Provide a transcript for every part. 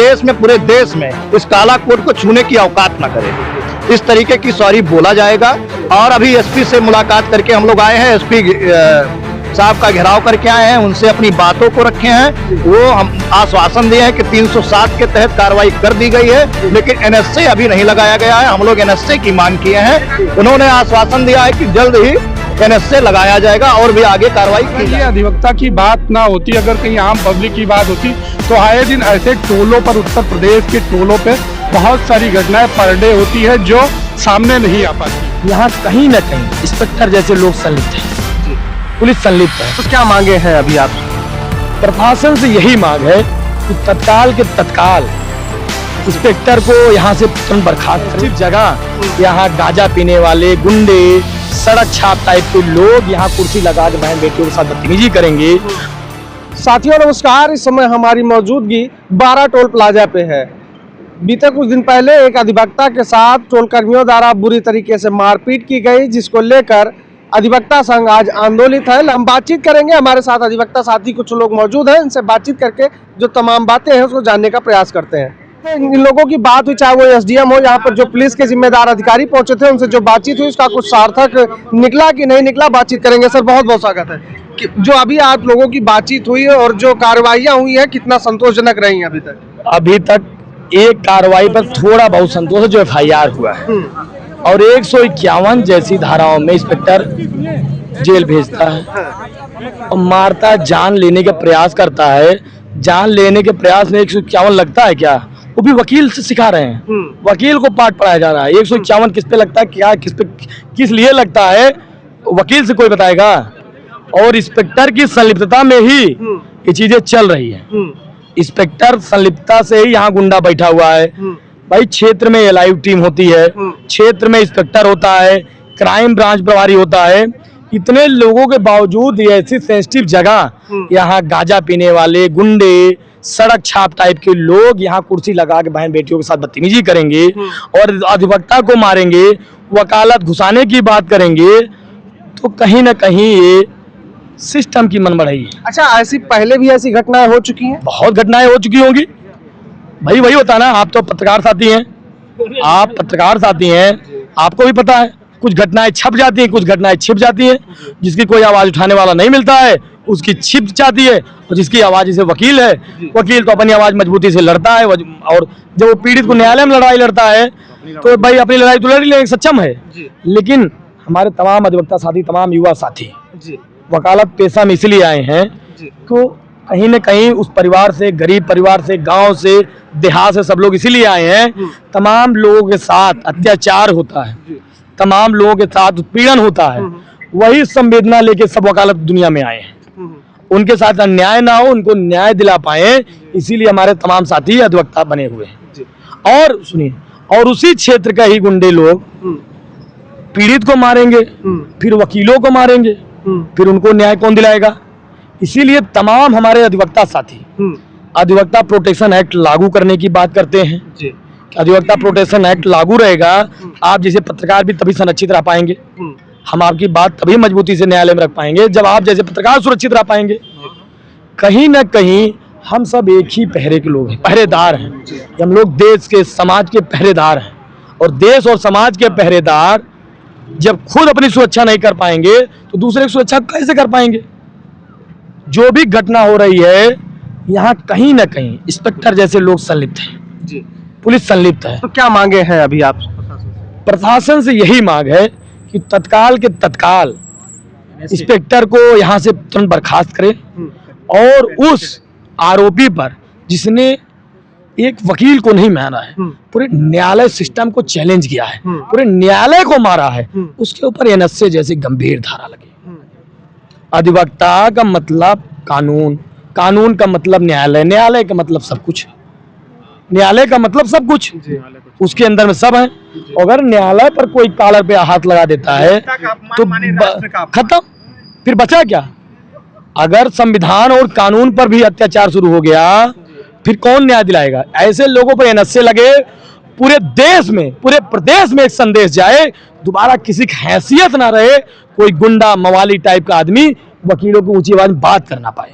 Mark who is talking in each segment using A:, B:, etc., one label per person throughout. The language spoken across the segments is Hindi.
A: देश में, पूरे देश में इस काला कोड को छूने की औकात न करे, इस तरीके की सॉरी बोला जाएगा। और अभी एसपी से मुलाकात करके हम लोग आए हैं, एसपी साहब का घेराव करके आए हैं, उनसे अपनी बातों को रखे हैं। वो हम आश्वासन दिए हैं कि 307 के तहत कार्रवाई कर दी गई है, लेकिन एनएसए अभी नहीं लगाया गया है। हम लोग एनएसए की मांग किए हैं, उन्होंने आश्वासन दिया है कि जल्द ही एनएसए लगाया जाएगा और भी आगे कार्रवाई की जाएगी।
B: अधिवक्ता की बात ना होती, अगर कहीं आम पब्लिक की बात होती तो आए दिन ऐसे टोलों पर, उत्तर प्रदेश के टोलों पे बहुत सारी घटनाएं पर डे होती है जो सामने नहीं आ पाती।
C: यहाँ कहीं न कहीं इंस्पेक्टर जैसे लोग संलिप्त हैं, पुलिस संलिप्त है।
A: तो क्या मांगे हैं अभी आप?
C: प्रशासन से यही मांग है कि तत्काल के तत्काल इंस्पेक्टर को यहाँ से तुरंत बर्खास्त करें। जगह यहाँ गांजा पीने वाले गुंडे, सड़क छाप टाइप के लोग यहाँ कुर्सी लगा के बहन बेटियों के साथ बदतमीजी करेंगे।
D: साथियों नमस्कार, इस समय हमारी मौजूदगी 12 टोल प्लाजा पे है। बीते कुछ दिन पहले एक अधिवक्ता के साथ टोल कर्मियों द्वारा बुरी तरीके से मारपीट की गई, जिसको लेकर अधिवक्ता संघ आज आंदोलित है। हम बातचीत करेंगे, हमारे साथ अधिवक्ता साथी कुछ लोग मौजूद हैं, इनसे बातचीत करके जो तमाम बातें हैं उसको जानने का प्रयास करते हैं। इन लोगों की बात हुई, चाहे वो एसडीएम हो, यहाँ पर जो पुलिस के जिम्मेदार अधिकारी पहुंचे थे, उनसे जो बातचीत हुई उसका कुछ सार्थक निकला कि नहीं निकला, बातचीत करेंगे। सर बहुत बहुत स्वागत है। जो अभी आप लोगों की बातचीत हुई है और जो कार्रवाइयाँ हुई है, कितना संतोषजनक रही है
C: अभी तक एक कार्रवाई पर थोड़ा बहुत संतोष है, जो FIR हुआ है, और 151 जैसी धाराओं में इंस्पेक्टर जेल भेजता है और मारता, जान लेने का प्रयास करता है। जान लेने के प्रयास में 151 लगता है क्या? वो भी वकील से सिखा रहे हैं, वकील को पाठ पढ़ाया जा रहा है। 151 किस पे लगता है, क्या किस पे, किस लिए लगता है, वकील से कोई बताएगा? और इंस्पेक्टर की संलिप्तता में ही ये चीजें चल रही है। इंस्पेक्टर संलिप्तता से ही यहाँ गुंडा बैठा हुआ है। भाई क्षेत्र में लाइव टीम होती है, क्षेत्र में इंस्पेक्टर होता है, क्राइम ब्रांच प्रभारी होता है, इतने लोगों के बावजूद ये ऐसी सेंसिटिव जगह यहाँ गांजा पीने वाले गुंडे, सड़क छाप टाइप के लोग यहाँ कुर्सी लगा के बहन बेटियों के साथ बदतमीजी करेंगे और अधिवक्ता को मारेंगे, वकालत घुसाने की बात करेंगे, तो कहीं ना कहीं ये सिस्टम की मन बढ़ाई है।
D: अच्छा, ऐसी पहले भी ऐसी घटनाएं हो चुकी हैं?
C: बहुत घटनाएं हो चुकी होंगी भाई, वही होता है ना, आप तो पत्रकार साथी हैं, आप पत्रकार साथी हैं, आपको भी पता है कुछ घटनाएं छप जाती हैं, कुछ घटनाएं छिप जाती हैं। जिसकी कोई आवाज उठाने वाला नहीं मिलता है उसकी छिप जाती है, और जिसकी आवाज जैसे वकील है, वकील तो अपनी आवाज मजबूती से लड़ता है, और जब वो पीड़ित को न्यायालय में लड़ाई लड़ता है तो भाई अपनी लड़ाई तो लड़ लेने सक्षम है। लेकिन हमारे तमाम अधिवक्ता साथी, तमाम युवा साथी वकालत पेशा में इसलिए आए हैं तो कहीं न कहीं उस परिवार से, गरीब परिवार से, गांव से, देहात से सब लोग इसीलिए आए हैं। तमाम लोगों के साथ अत्याचार होता है, तमाम लोगों के साथ उत्पीड़न होता है, वही संवेदना लेके सब वकालत दुनिया में आए हैं। उनके साथ अन्याय ना हो, उनको न्याय दिला पाए, इसीलिए हमारे तमाम साथी अधिवक्ता बने हुए हैं। और सुनिए, और उसी क्षेत्र का ही गुंडे लोग पीड़ित को मारेंगे, फिर वकीलों को मारेंगे, फिर उनको न्याय कौन दिलाएगा? इसीलिए तमाम हमारे अधिवक्ता साथी अधिवक्ता प्रोटेक्शन एक्ट लागू करने की बात करते हैं। अधिवक्ता प्रोटेक्शन एक्ट लागू रहेगा, आप जैसे पत्रकार भी तभी संरक्षित रह पाएंगे, हम आपकी बात तभी मजबूती से न्यायालय में रख पाएंगे जब आप जैसे पत्रकार सुरक्षित रह पाएंगे। कहीं ना कहीं हम सब एक ही पहरे के लोग हैं, पहरेदार हैं। हम लोग देश के, समाज के पहरेदार हैं, और देश और समाज के पहरेदार जब खुद अपनी सुरक्षा नहीं कर पाएंगे तो दूसरे की सुरक्षा कैसे कर पाएंगे? जो भी घटना हो रही है यहाँ कहीं ना कहीं इंस्पेक्टर जैसे लोग संलिप्त हैं, पुलिस संलिप्त है।
D: तो क्या मांगे हैं अभी आप?
C: प्रशासन से यही मांग है कि तत्काल के तत्काल इंस्पेक्टर को यहाँ से तुरंत बर्खास्त करे, और उस आरोपी पर जिसने एक वकील को नहीं मारा है, पूरे न्यायालय सिस्टम को चैलेंज किया है, पूरे न्यायालय को मारा है, उसके ऊपर एनएसए जैसी गंभीर धारा लगे। अधिवक्ता का मतलब कानून, कानून का मतलब न्यायालय, न्यायालय का मतलब सब कुछ, न्यायालय का मतलब सब कुछ, उसके अंदर में सब है। अगर न्यायालय पर कोई कॉलर पे हाथ लगा देता है तो खत्म, फिर बचा क्या? अगर संविधान और कानून पर भी अत्याचार शुरू हो गया फिर कौन न्याय दिलाएगा? ऐसे लोगों पर एनएसए लगे, पूरे देश में, पूरे प्रदेश में एक संदेश जाए, दोबारा किसी की हैसियत ना रहे, कोई गुंडा मवाली टाइप का आदमी वकीलों की ऊंची आवाज में बात कर ना पाए।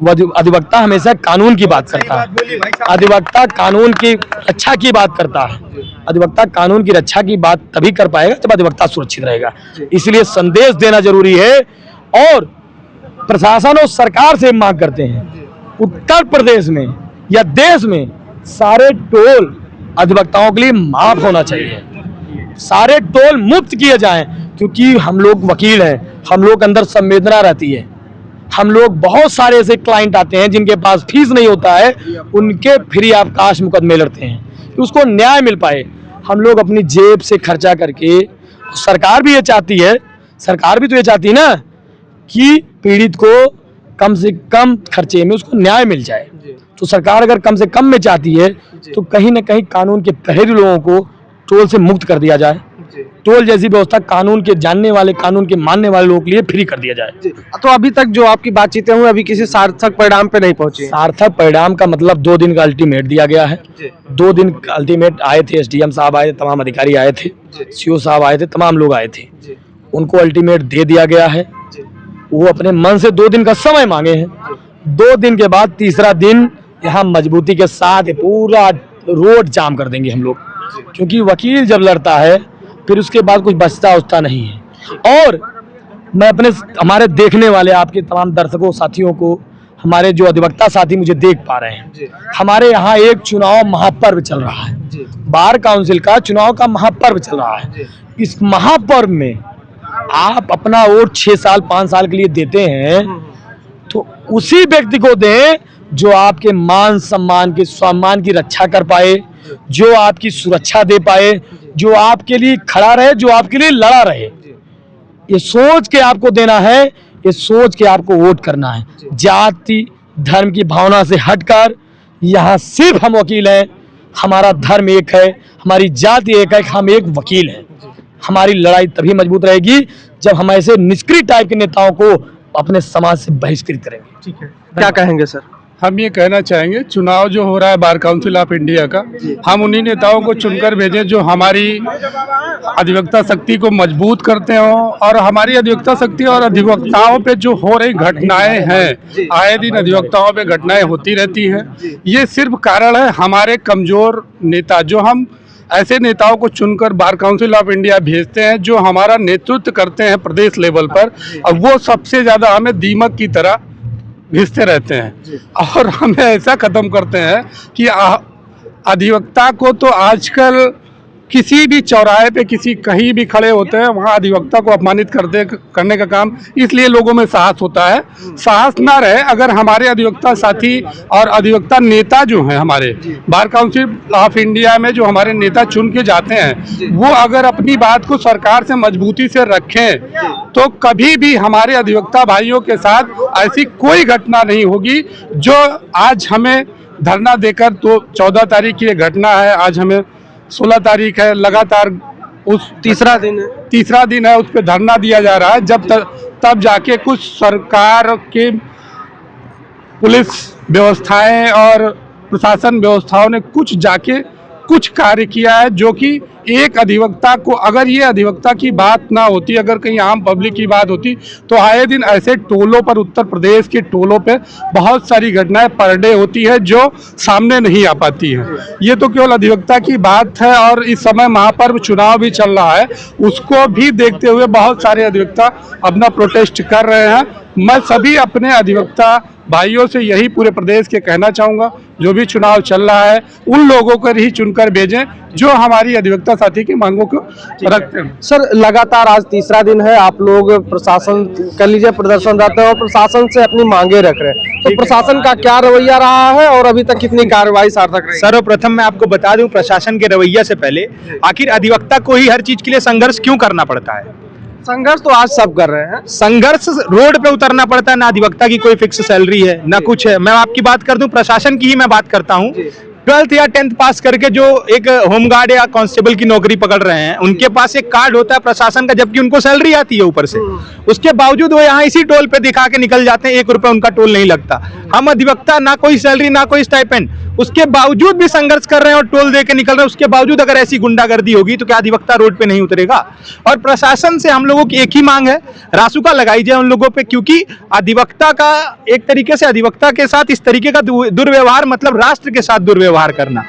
C: अधिवक्ता हमेशा कानून की बात करता है। अधिवक्ता कानून की रक्षा की बात करता है। अधिवक्ता कानून की रक्षा की बात तभी कर पाएगा जब अधिवक्ता सुरक्षित रहेगा। इसलिए संदेश देना जरूरी है और प्रशासन और सरकार से मांग करते हैं, उत्तर प्रदेश में या देश में सारे टोल अधिवक्ताओं के लिए माफ होना चाहिए, सारे टोल मुफ्त किए जाएं, क्योंकि हम लोग वकील हैं, हम लोग अंदर संवेदना रहती है। हम लोग बहुत सारे ऐसे क्लाइंट आते हैं जिनके पास फीस नहीं होता है, उनके फ्री ऑफ कास्ट मुकदमे लड़ते हैं कि उसको न्याय मिल पाए। हम लोग अपनी जेब से खर्चा करके, सरकार भी ये चाहती है, सरकार भी तो ये चाहती है ना कि पीड़ित को कम से कम खर्चे में उसको न्याय मिल जाए। तो सरकार अगर कम से कम में चाहती है तो कहीं ना कहीं कानून के पहरेदार लोगों को टोल से मुक्त कर दिया जाए। टोल जैसी व्यवस्था कानून के जानने वाले, कानून के मानने वाले लोगों के लिए फ्री कर दिया जाए।
D: तो अभी तक जो आपकी बातचीतें हुई अभी किसी सार्थक परिणाम पे नहीं पहुंची?
C: सार्थक परिणाम का मतलब 2 दिन का अल्टीमेट दिया गया है। 2 दिन का अल्टीमेट आए थे, एसडीएम साहब आए थे, तमाम अधिकारी आए थे, सीओ साहब आए थे, तमाम लोग आए थे। उनको अल्टीमेट दे दिया गया है। वो अपने मन से 2 दिन का समय मांगे हैं। 2 दिन के बाद तीसरा दिन यहाँ मजबूती के साथ पूरा रोड जाम कर देंगे हम लोग, क्योंकि वकील जब लड़ता है फिर उसके बाद कुछ बचता उचता नहीं है। और मैं अपने हमारे देखने वाले आपके तमाम दर्शकों साथियों को, हमारे जो अधिवक्ता साथी मुझे देख पा रहे हैं, हमारे यहाँ एक चुनाव महापर्व चल रहा है, बार काउंसिल का चुनाव का महापर्व चल रहा है। इस महापर्व में आप अपना वोट 6 साल 5 साल के लिए देते हैं तो उसी व्यक्ति को दें जो आपके मान सम्मान के सम्मान की रक्षा कर पाए, जो आपकी सुरक्षा दे पाए, जो आपके लिए खड़ा रहे, जो आपके लिए लड़ा रहे। ये सोच के आपको देना है, ये सोच के आपको वोट करना है। जाति धर्म की भावना से हटकर यहाँ सिर्फ हम वकील हैं, हमारा धर्म एक है, हमारी जाति एक है, हम एक वकील हैं। हमारी लड़ाई तभी मजबूत रहेगी जब हम ऐसे निष्क्रिय टाइप के नेताओं को अपने समाज से बहिष्कृत करेंगे।
D: ठीक है, क्या कहेंगे सर?
B: हम ये कहना चाहेंगे, चुनाव जो हो रहा है बार काउंसिल ऑफ इंडिया का, हम उन्हीं नेताओं को चुनकर भेजें जो हमारी अधिवक्ता शक्ति को मजबूत करते हो। और हमारी अधिवक्ता शक्ति और अधिवक्ताओं पे जो हो रही घटनाएं हैं, आए दिन अधिवक्ताओं पे घटनाएं होती रहती हैं। ये सिर्फ कारण है हमारे कमजोर नेता, जो हम ऐसे नेताओं को चुनकर बार काउंसिल ऑफ इंडिया भेजते हैं जो हमारा नेतृत्व करते हैं प्रदेश लेवल पर, और वो सबसे ज़्यादा हमें दीमक की तरह घिसते रहते हैं और हमें ऐसा ख़त्म करते हैं कि अधिवक्ता को तो आजकल किसी भी चौराहे पे किसी कहीं भी खड़े होते हैं वहाँ अधिवक्ता को अपमानित करने का काम, इसलिए लोगों में साहस होता है। साहस ना रहे अगर हमारे अधिवक्ता साथी और अधिवक्ता नेता जो हैं, हमारे बार काउंसिल ऑफ इंडिया में जो हमारे नेता चुन के जाते हैं, वो अगर अपनी बात को सरकार से मजबूती से रखें तो कभी भी हमारे अधिवक्ता भाइयों के साथ ऐसी कोई घटना नहीं होगी जो आज हमें धरना देकर, तो 14 तारीख की ये घटना है, आज हमें 16 तारीख है, लगातार उस तीसरा दिन है, उस पर धरना दिया जा रहा है। जब तब जाके कुछ सरकार के पुलिस व्यवस्थाएं और प्रशासन व्यवस्थाओं ने कुछ कार्य किया है, जो कि एक अधिवक्ता को, अगर ये अधिवक्ता की बात ना होती, अगर कहीं आम पब्लिक की बात होती, तो आए दिन ऐसे टोलों पर, उत्तर प्रदेश के टोलों पे बहुत सारी घटनाएं पर डे होती है जो सामने नहीं आ पाती हैं। ये तो केवल अधिवक्ता की बात है और इस समय महापर्व चुनाव भी चल रहा है, उसको भी देखते हुए बहुत सारे अधिवक्ता अपना प्रोटेस्ट कर रहे हैं। मैं सभी अपने अधिवक्ता भाइयों से यही पूरे प्रदेश के कहना चाहूँगा, जो भी चुनाव चल रहा है उन लोगों को ही चुनकर भेजें जो हमारी अधिवक्ता साथी की मांगों को रखते हैं।
D: सर, लगातार आज तीसरा दिन है, आप लोग प्रशासन कर लीजिए प्रदर्शनरत हैं और प्रशासन से अपनी मांगे रख रहे हैं, तो प्रशासन का क्या रवैया रहा है और अभी तक कितनी कार्रवाई सार्थक रही?
E: सर्वप्रथम मैं आपको बता दूं, प्रशासन के रवैया से पहले आखिर अधिवक्ता को ही हर चीज के लिए संघर्ष क्यों करना पड़ता है?
D: संघर्ष तो आज सब कर रहे हैं।
E: संघर्ष रोड पे उतरना पड़ता है, ना अधिवक्ता की कोई फिक्स सैलरी है, ना कुछ है। मैं आपकी बात कर दूं, प्रशासन की ही मैं बात करता हूं। 12th या 10th पास करके जो एक होमगार्ड या कांस्टेबल की नौकरी पकड़ रहे हैं, उनके पास एक कार्ड होता है प्रशासन का, जबकि उनको सैलरी आती है ऊपर से, उसके बावजूद वो यहाँ इसी टोल पे दिखा के निकल जाते हैं, 1 रुपया उनका टोल नहीं लगता। हम अधिवक्ता ना कोई सैलरी ना कोई स्टाइपेंड, उसके बावजूद भी संघर्ष कर रहे हैं और टोल दे के निकल रहे हैं। उसके बावजूद अगर ऐसी गुंडागर्दी होगी तो क्या अधिवक्ता रोड पे नहीं उतरेगा? और प्रशासन से हम लोगों की एक ही मांग है, रासुका लगाई जाए उन लोगों पे, क्योंकि अधिवक्ता का एक तरीके से अधिवक्ता के साथ इस तरीके का दुर्व्यवहार मतलब राष्ट्र के साथ दुर्व्यवहार करना।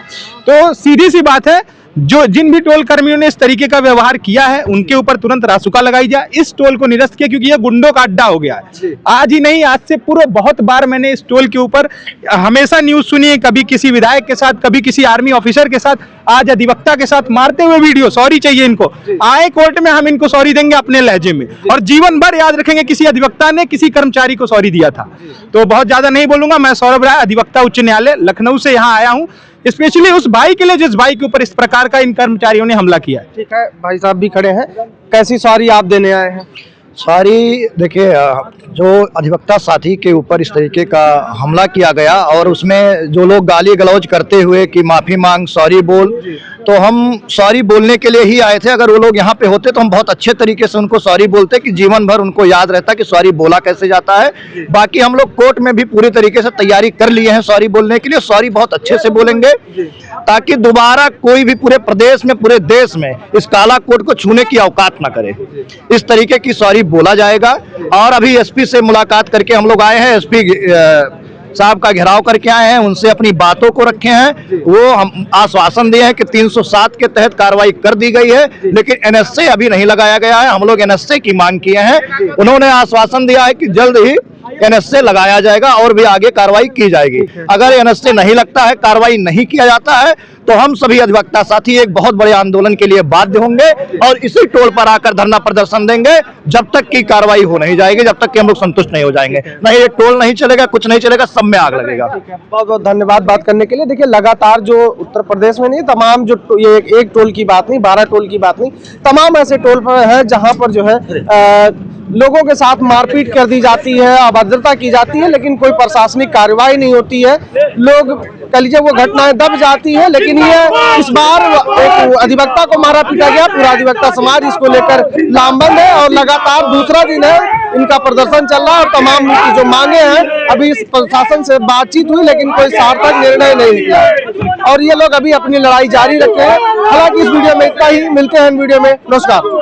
E: तो सीधी सी बात है, जो जिन भी टोल कर्मियों ने इस तरीके का व्यवहार किया है उनके ऊपर तुरंत रासुका लगाई जाए, इस टोल को निरस्त किया, क्योंकि ये गुंडों का अड्डा हो गया है। आज ही नहीं, आज से पूर्व बहुत बार मैंने इस टोल के ऊपर हमेशा न्यूज सुनी है, कभी किसी विधायक के साथ, कभी किसी आर्मी ऑफिसर के साथ, आज अधिवक्ता के साथ मारते हुए वीडियो। सॉरी चाहिए इनको, आए कोर्ट में हम इनको सॉरी देंगे अपने लहजे में, और जीवन भर याद रखेंगे किसी अधिवक्ता ने किसी कर्मचारी को सॉरी दिया था। तो बहुत ज्यादा नहीं बोलूंगा, मैं सौरभ राय, अधिवक्ता उच्च न्यायालय लखनऊ से यहाँ आया हूँ, स्पेशली उस भाई के लिए जिस भाई के ऊपर इस प्रकार का इन कर्मचारियों ने हमला किया है।
D: ठीक है, भाई साहब भी खड़े हैं, कैसी सॉरी आप देने आए हैं?
A: सारी देखिए, जो अधिवक्ता साथी के ऊपर इस तरीके का हमला किया गया और उसमें जो लोग गाली गलौज करते हुए कि माफी मांग, सॉरी बोल, तो हम सॉरी बोलने के लिए ही आए थे। अगर वो लोग यहाँ पे होते तो हम बहुत अच्छे तरीके से उनको सॉरी बोलते कि जीवन भर उनको याद रहता कि सॉरी बोला कैसे जाता है। बाकी हम लोग कोर्ट में भी पूरी तरीके से तैयारी कर लिए हैं सॉरी बोलने के लिए, सॉरी बहुत अच्छे से बोलेंगे ताकि दोबारा कोई भी पूरे प्रदेश में, पूरे देश में इस काला कोड को छूने की औकात ना करे। इस तरीके की सॉरी बोला जाएगा। और अभी एसपी से मुलाकात करके हम लोग आए हैं, एसपी साहब का घेराव करके आए हैं, उनसे अपनी बातों को रखे हैं। वो हम आश्वासन दिए हैं कि 307 के तहत कार्रवाई कर दी गई है, लेकिन एनएसए अभी नहीं लगाया गया है। हम लोग एनएसए की मांग किए हैं, उन्होंने आश्वासन दिया है कि जल्द ही एनएसए लगाया जाएगा और भी आगे कार्रवाई की जाएगी। अगर एनएसए नहीं लगता है, कार्रवाई नहीं किया जाता है, तो हम सभी अधिवक्ता साथी एक बहुत बड़े आंदोलन के लिए बाध्य होंगे और इसी टोल पर आकर धरना प्रदर्शन देंगे जब तक की कार्रवाई हो नहीं जाएगी, जब तक कि हम लोग संतुष्ट नहीं हो जाएंगे। नहीं, ये टोल नहीं चलेगा, कुछ नहीं चलेगा, सब में आग लगेगा।
D: बहुत बहुत धन्यवाद बात करने के लिए। देखिए, लगातार जो उत्तर प्रदेश में नहीं, तमाम जो ये एक टोल की बात नहीं, 12 टोल की बात नहीं, तमाम ऐसे टोल पर है जहां पर जो है लोगों के साथ मारपीट कर दी जाती है, अभद्रता की जाती है, लेकिन कोई प्रशासनिक कार्रवाई नहीं होती है। लोग कह लीजिए वो घटनाएं दब जाती है, लेकिन ये इस बार एक अधिवक्ता को मारा पीटा गया, पूरा अधिवक्ता समाज इसको लेकर लामबंद है और लगातार दूसरा दिन है इनका प्रदर्शन चल रहा है। और तमाम की जो मांगे हैं, अभी इस प्रशासन से बातचीत हुई लेकिन कोई सार्थक निर्णय नहीं निकला है और ये लोग अभी अपनी लड़ाई जारी रखे हैं। हालांकि इस वीडियो में इतना ही, मिलते हैं वीडियो में, नमस्कार।